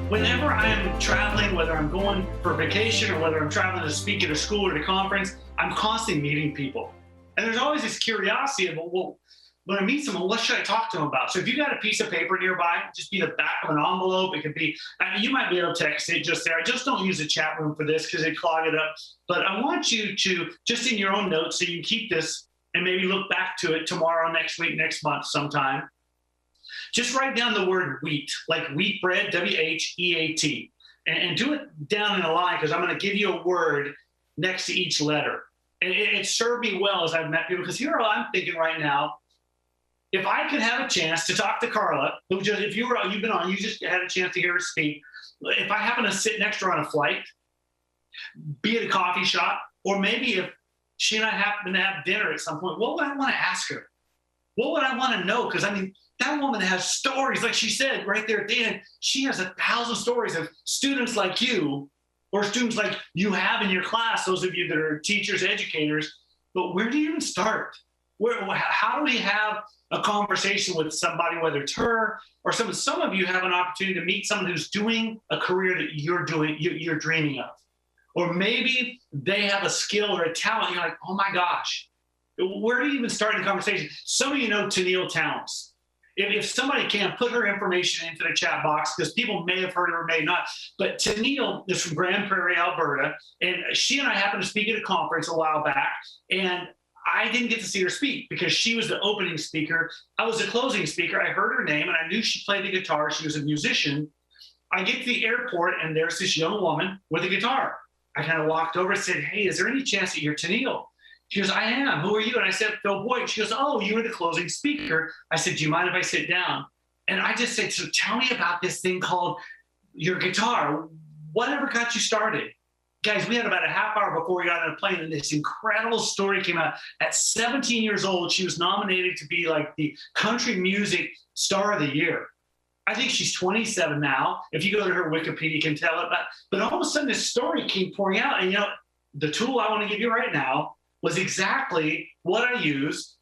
Whenever I'm traveling, whether I'm going for vacation or whether I'm traveling to speak at a school or at a conference, I'm constantly meeting people. And there's always this curiosity of, well, when I meet someone, what should I talk to them about? So if you got a piece of paper nearby, just be the back of an envelope. It could be, I mean, you might be able to text it just there. Just don't use the chat room for this because they clog it up. But I want you to, just in your own notes, so you can keep this and maybe look back to it tomorrow, next week, next month sometime. Just write down the word wheat, like wheat bread, W-H-E-A-T, and do it down in a line because I'm going to give you a word next to each letter. And it served me well as I've met people because here I'm thinking right now, if I could have a chance to talk to Carla, who just, if you've been on, you just had a chance to hear her speak. If I happen to sit next to her on a flight, be at a coffee shop, or maybe if she and I happen to have dinner at some point, what would I want to ask her? What would I want to know? Because I mean, that woman has stories, like she said right there at the end. She has 1,000 stories of students like you, or students like you have in your class, those of you that are teachers, educators. But where do you even start? How do we have a conversation with somebody, whether it's her or someone? Some of you have an opportunity to meet someone who's doing a career that you're dreaming of. Or maybe they have a skill or a talent. You're like, oh my gosh, where do you even start the conversation? Some of you know Tennille Towns. If somebody can, put her information into the chat box because people may have heard her or may not. But Tennille is from Grand Prairie, Alberta, and she and I happened to speak at a conference a while back, and I didn't get to see her speak because she was the opening speaker. I was the closing speaker. I heard her name, and I knew she played the guitar. She was a musician. I get to the airport, and there's this young woman with a guitar. I kind of walked over and said, hey, is there any chance that you're Tennille? She goes, I am. Who are you? And I said, Phil Boyte. She goes, oh, you were the closing speaker. I said, do you mind if I sit down? And I just said, so tell me about this thing called your guitar. Whatever got you started? Guys, we had about a half hour before we got on a plane, and this incredible story came out. At 17 years old, she was nominated to be like the country music star of the year. I think she's 27 now. If you go to her Wikipedia, you can tell it. But all of a sudden, this story came pouring out. And, you know, the tool I want to give you right now was exactly what I used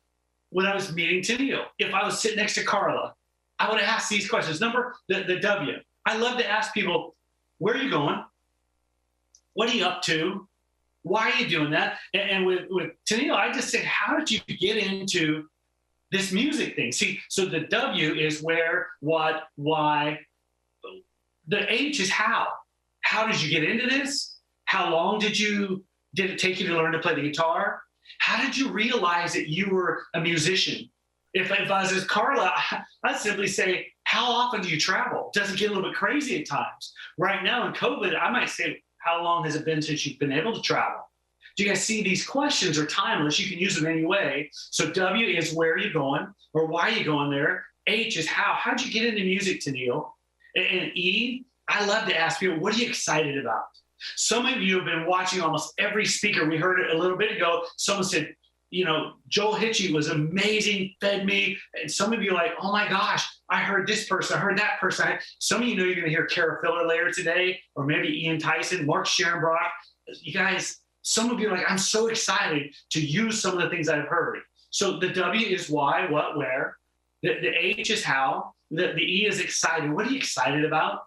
when I was meeting Tennille. If I was sitting next to Carla, I would have asked these questions. Number, the W. I love to ask people, where are you going? What are you up to? Why are you doing that? And with Tennille, I just said, how did you get into this music thing? See, so the W is where, what, why. The H is how. How did you get into this? How long did it take you to learn to play the guitar? How did you realize that you were a musician? If I was with Carla, I'd simply say, how often do you travel? Does it get a little bit crazy at times? Right now in COVID, I might say, how long has it been since you've been able to travel? Do you guys see these questions are timeless? You can use them any way. So W is where are you going or why are you going there? H is how. How'd you get into music, Tennille? And E, I love to ask people, what are you excited about? Some of you have been watching almost every speaker. We heard it a little bit ago. Someone said, you know, Joel Hitchie was amazing, fed me. And some of you are like, oh my gosh, I heard this person, I heard that person. Some of you know you're going to hear Kara Filler later today, or maybe Ian Tyson, Mark Scherenbrock. You guys, some of you are like, I'm so excited to use some of the things I've heard. So the W is why, what, where. The H is how. The E is excited. What are you excited about?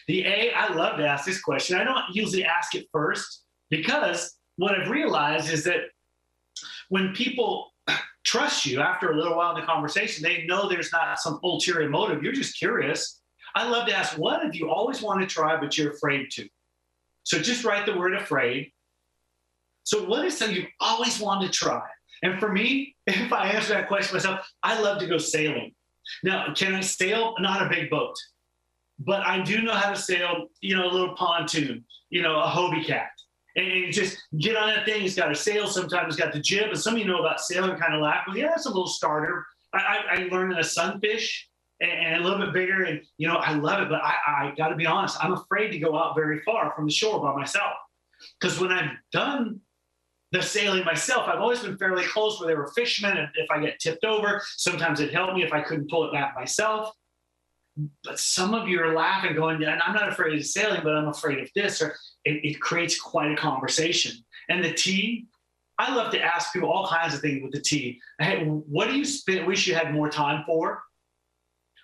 The A, I love to ask this question. I don't usually ask it first because what I've realized is that when people trust you after a little while in the conversation, they know there's not some ulterior motive. You're just curious. I love to ask, what have you always wanted to try but you're afraid to? So just write the word afraid. So what is something you've always wanted to try? And for me, if I answer that question myself, I love to go sailing. Now, can I sail? Not a big boat. But I do know how to sail, you know, a little pontoon, you know, a Hobie Cat. And you just get on that thing. It's got a sail. Sometimes it's got the jib. And some of you know about sailing, kind of laugh. Well, yeah, it's a little starter. I learned in a sunfish and a little bit bigger. And, you know, I love it. But I got to be honest, I'm afraid to go out very far from the shore by myself. Because when I've done the sailing myself, I've always been fairly close where there were fishermen. And if I get tipped over, sometimes it helped me if I couldn't pull it back myself. But some of you are laughing, going, yeah, I'm not afraid of sailing, but I'm afraid of this. Or it creates quite a conversation. And the T, I love to ask people all kinds of things with the T. Hey, what do you wish you had more time for?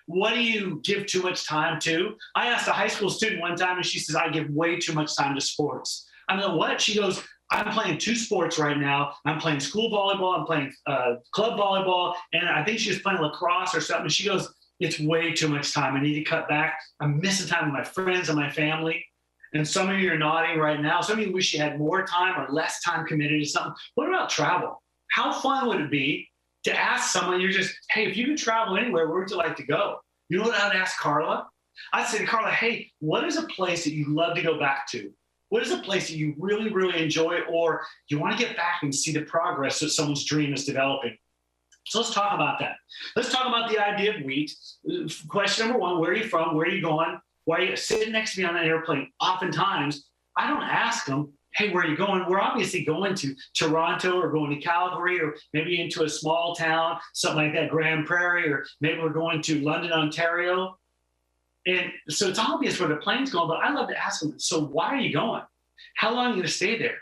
What do you give too much time to? I asked a high school student one time, and she says, I give way too much time to sports. I'm like, what? She goes, I'm playing 2 sports right now. I'm playing school volleyball. I'm playing club volleyball. And I think she was playing lacrosse or something. She goes, it's way too much time. I need to cut back. I'm missing time with my friends and my family. And some of you are nodding right now. Some of you wish you had more time or less time committed to something. What about travel? How fun would it be to ask someone, you're just, hey, if you could travel anywhere, where would you like to go? You know what I'd ask Carla? I'd say to Carla, hey, what is a place that you'd love to go back to? What is a place that you really, really enjoy, or you want to get back and see the progress that someone's dream is developing? So let's talk about that. Let's talk about the idea of wheat. Question number 1, where are you from? Where are you going? Why are you sitting next to me on an airplane? Oftentimes, I don't ask them, hey, where are you going? We're obviously going to Toronto or going to Calgary or maybe into a small town, something like that, Grand Prairie, or maybe we're going to London, Ontario. And so it's obvious where the plane's going, but I love to ask them, so why are you going? How long are you going to stay there?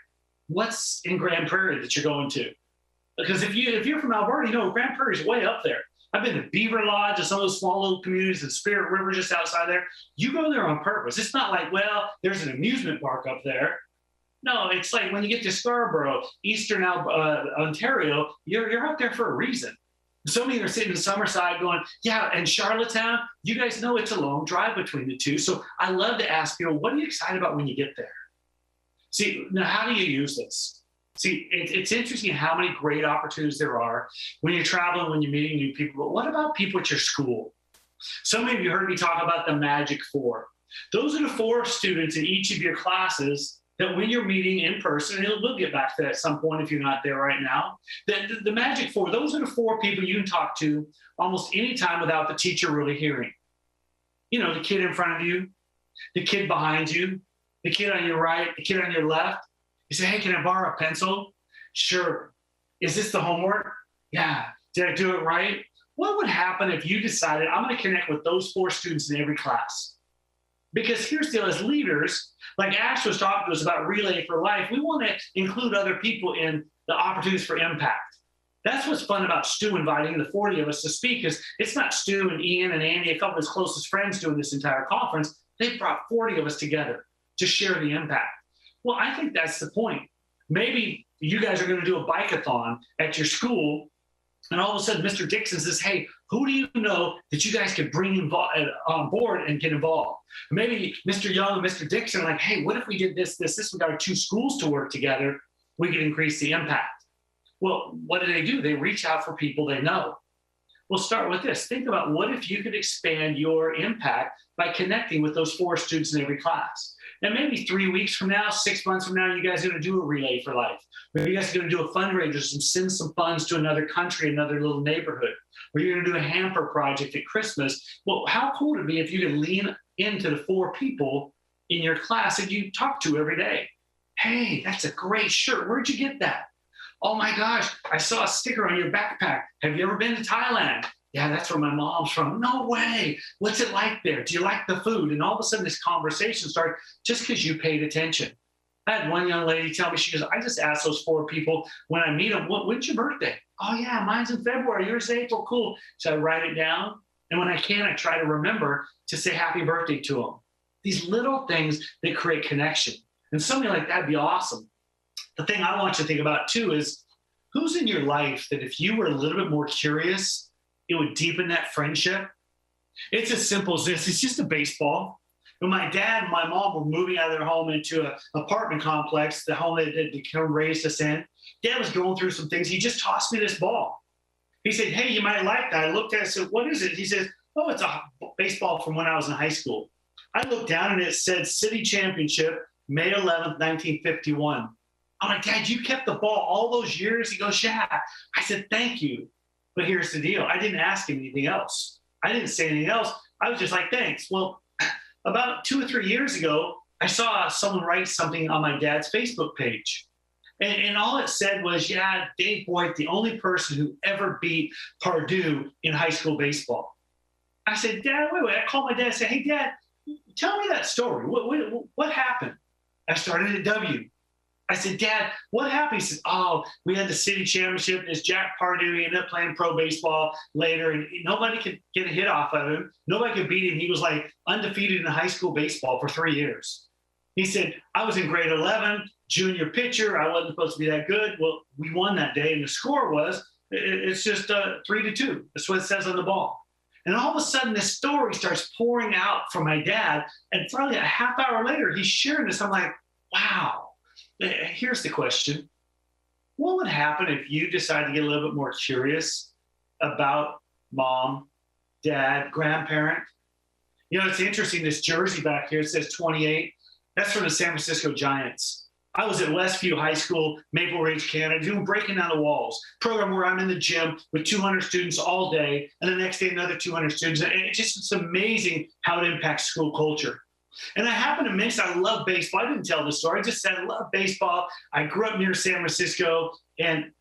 What's in Grand Prairie that you're going to? Because if you're from Alberta, you know Grand Prairie is way up there. I've been to Beaver Lodge and some of those small little communities and Spirit River just outside there. You go there on purpose. It's not like, well, there's an amusement park up there. No, it's like when you get to Scarborough, Eastern Ontario, you're up there for a reason. Some of you are sitting in Summerside going, yeah, and Charlottetown, you guys know it's a long drive between the two. So I love to ask people, what are you excited about when you get there? See, now how do you use this? See, it's interesting how many great opportunities there are when you're traveling, when you're meeting new people. But what about people at your school? Some of you heard me talk about the Magic 4. Those are the 4 students in each of your classes that when you're meeting in person, and we'll get back to that at some point if you're not there right now, the Magic 4, those are the 4 people you can talk to almost any time without the teacher really hearing. You know, the kid in front of you, the kid behind you, the kid on your right, the kid on your left. You say, hey, can I borrow a pencil? Sure. Is this the homework? Yeah. Did I do it right? What would happen if you decided I'm going to connect with those 4 students in every class? Because here's the deal, as leaders, like Ash was talking to us about Relay for Life, we want to include other people in the opportunities for impact. That's what's fun about Stu inviting the 40 of us to speak, is it's not Stu and Ian and Andy, a couple of his closest friends doing this entire conference. They brought 40 of us together to share the impact. Well, I think that's the point. Maybe you guys are going to do a bike-a-thon at your school, and all of a sudden Mr. Dixon says, hey, who do you know that you guys could bring on board and get involved? Maybe Mr. Young and Mr. Dixon are like, hey, what if we did this? We got our 2 schools to work together. We could increase the impact. Well, what do? They reach out for people they know. We'll start with this. Think about what if you could expand your impact by connecting with those 4 students in every class. And maybe 3 weeks from now, 6 months from now, you guys are going to do a Relay for Life. Or you guys are going to do a fundraiser, send some funds to another country, another little neighborhood. Or you're going to do a hamper project at Christmas. Well, how cool would it be if you could lean into the 4 people in your class that you talk to every day? Hey, that's a great shirt. Where'd you get that? Oh my gosh, I saw a sticker on your backpack. Have you ever been to Thailand? Yeah, that's where my mom's from. No way. What's it like there? Do you like the food? And all of a sudden this conversation started just because you paid attention. I had one young lady tell me, she goes, I just asked those 4 people when I meet them, when's your birthday? Oh yeah, mine's in February, yours is April, cool. So I write it down. And when I can, I try to remember to say happy birthday to them. These little things that create connection. And something like that'd be awesome. The thing I want you to think about too is who's in your life that if you were a little bit more curious, it would deepen that friendship. It's as simple as this. It's just a baseball. When my dad and my mom were moving out of their home into an apartment complex, the home that raised us in, Dad was going through some things. He just tossed me this ball. He said, hey, you might like that. I looked at it and said, what is it? He says, oh, it's a baseball from when I was in high school. I looked down and it said City Championship, May 11th, 1951. I'm like, Dad, you kept the ball all those years? He goes, yeah. I said, thank you. But here's the deal. I didn't ask him anything else. I didn't say anything else. I was just like, thanks. Well, about 2 or 3 years ago, I saw someone write something on my dad's Facebook page. And all it said was, yeah, Dave Boyte, the only person who ever beat Purdue in high school baseball. I said, Dad, wait. I called my dad and said, hey, Dad, tell me that story. What happened? I started at W. I said, Dad, what happened? He said, oh, we had the city championship. This Jack Pardue, he ended up playing pro baseball later, and nobody could get a hit off of him. Nobody could beat him. He was like undefeated in high school baseball for 3 years. He said, I was in grade 11, junior pitcher. I wasn't supposed to be that good. Well, we won that day, and the score was, it's just 3-2. That's what it says on the ball. And all of a sudden, this story starts pouring out from my dad. And probably a half hour later, he's sharing this. I'm like, wow. Here's the question. What would happen if you decide to get a little bit more curious about mom, dad, grandparent? You know, it's interesting, this jersey back here, it says 28. That's from the San Francisco Giants. I was at Westview High School, Maple Ridge, Canada, doing Breaking Down the Walls, program where I'm in the gym with 200 students all day, and the next day another 200 students. And it's amazing how it impacts school culture. And I happen to mention I love baseball. I didn't tell the story. I just said I love baseball. I grew up near San Francisco and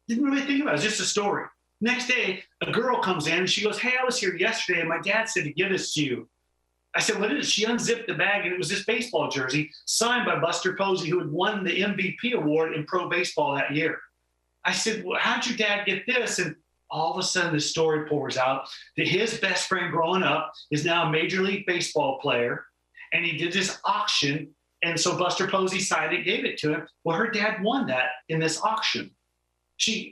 didn't really think about it. It was just a story. Next day, a girl comes in and she goes, hey, I was here yesterday and my dad said to give this to you. I said, what is it? She unzipped the bag and it was this baseball jersey signed by Buster Posey, who had won the MVP award in pro baseball that year. I said, well, how'd your dad get this? And all of a sudden the story pours out that his best friend growing up is now a Major League Baseball player. And he did this auction. And so Buster Posey signed it, gave it to him. Well, her dad won that in this auction.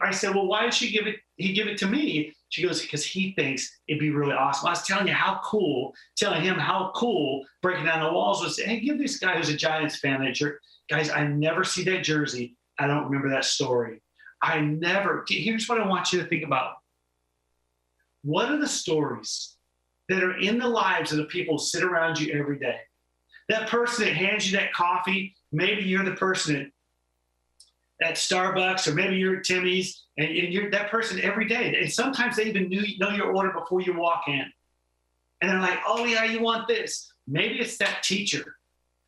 I said, well, why did he give it to me? She goes, because he thinks it'd be really awesome. I was telling him how cool Breaking Down the Walls was. Hey, give this guy who's a Giants fan that jersey. Guys, I never see that jersey. I don't remember that story. Here's what I want you to think about. What are the stories that are in the lives of the people who sit around you every day? That person that hands you that coffee, maybe you're the person at Starbucks, or maybe you're at Timmy's, and you're that person every day. And sometimes they even know your order before you walk in. And they're like, oh yeah, you want this. Maybe it's that teacher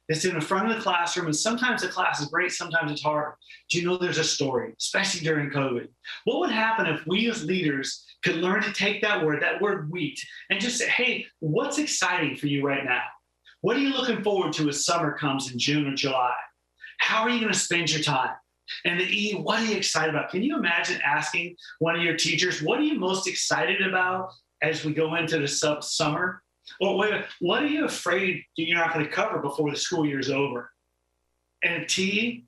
that's in the front of the classroom, and sometimes the class is great, sometimes it's hard. Do you know there's a story, especially during COVID? What would happen if we as leaders could learn to take that word wheat, and just say, hey, what's exciting for you right now? What are you looking forward to as summer comes in June or July? How are you going to spend your time? And the E, what are you excited about? Can you imagine asking one of your teachers, what are you most excited about as we go into the summer? Or what are you afraid that you're not going to cover before the school year is over? And T,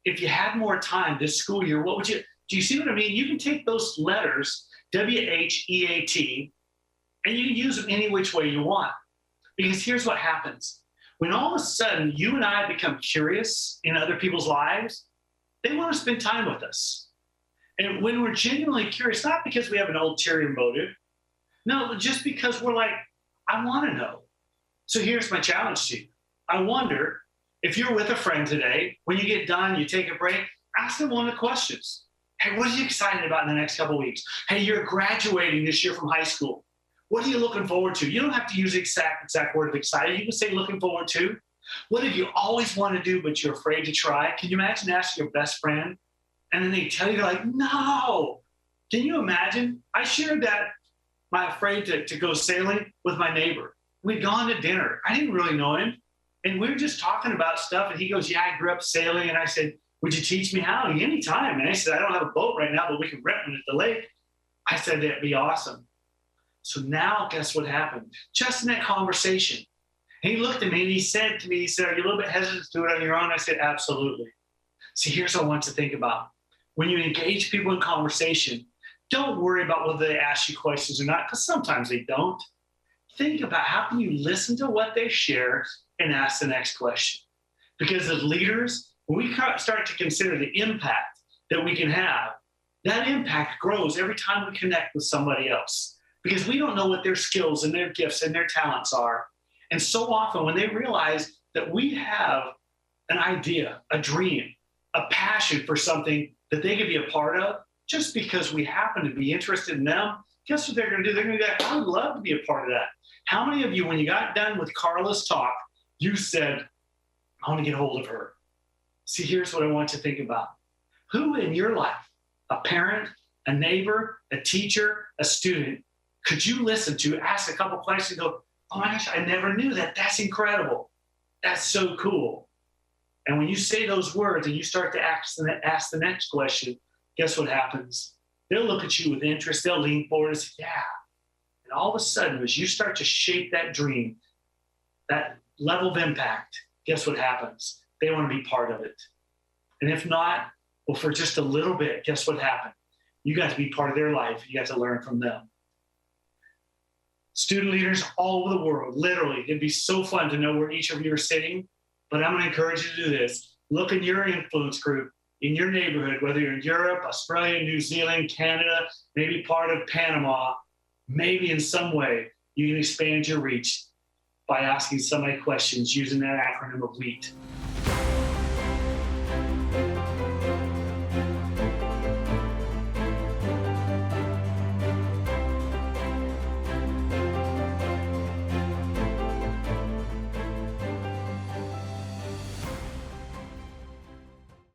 if you had more time this school year, do you see what I mean? You can take those letters, WHEAT, and you can use them any which way you want. Because here's what happens. When all of a sudden you and I become curious in other people's lives, they want to spend time with us. And when we're genuinely curious, not because we have an ulterior motive, no, just because we're like, I want to know. So here's my challenge to you. I wonder if you're with a friend today, when you get done, you take a break, ask them one of the questions. Hey, what are you excited about in the next couple of weeks? Hey, you're graduating this year from high school. What are you looking forward to? You don't have to use the exact word of excited. You can say looking forward to. What have you always wanted to do, but you're afraid to try? Can you imagine asking your best friend? And then they tell you, they're like, no. Can you imagine? I shared that, my afraid to go sailing with my neighbor. We'd gone to dinner. I didn't really know him. And we were just talking about stuff. And he goes, yeah, I grew up sailing. And I said, would you teach me how? Anytime. And I said, I don't have a boat right now, but we can rent one at the lake. I said, that'd be awesome. So now guess what happened? Just in that conversation, he looked at me and he said to me, are you a little bit hesitant to do it on your own? I said, absolutely. See, here's what I want you to think about. When you engage people in conversation, don't worry about whether they ask you questions or not, because sometimes they don't. Think about how can you listen to what they share and ask the next question. Because as leaders, when we start to consider the impact that we can have, that impact grows every time we connect with somebody else. Because we don't know what their skills and their gifts and their talents are. And so often when they realize that we have an idea, a dream, a passion for something that they could be a part of, just because we happen to be interested in them, guess what they're going to do? They're going to go, I would love to be a part of that. How many of you, when you got done with Carla's talk, you said, I want to get hold of her? See, here's what I want you to think about. Who in your life, a parent, a neighbor, a teacher, a student, could you listen to, ask a couple questions, and go, oh my gosh, I never knew that. That's incredible. That's so cool. And when you say those words and you start to ask the next question, guess what happens? They'll look at you with interest. They'll lean forward and say, yeah. And all of a sudden, as you start to shape that dream, that level of impact, guess what happens? They want to be part of it. And if not, well, for just a little bit, guess what happened? You got to be part of their life. You got to learn from them. Student leaders all over the world, literally, it'd be so fun to know where each of you are sitting. But I'm going to encourage you to do this. Look in your influence group, in your neighborhood, whether you're in Europe, Australia, New Zealand, Canada, maybe part of Panama, maybe in some way you can expand your reach by asking somebody questions using that acronym of WHEAT.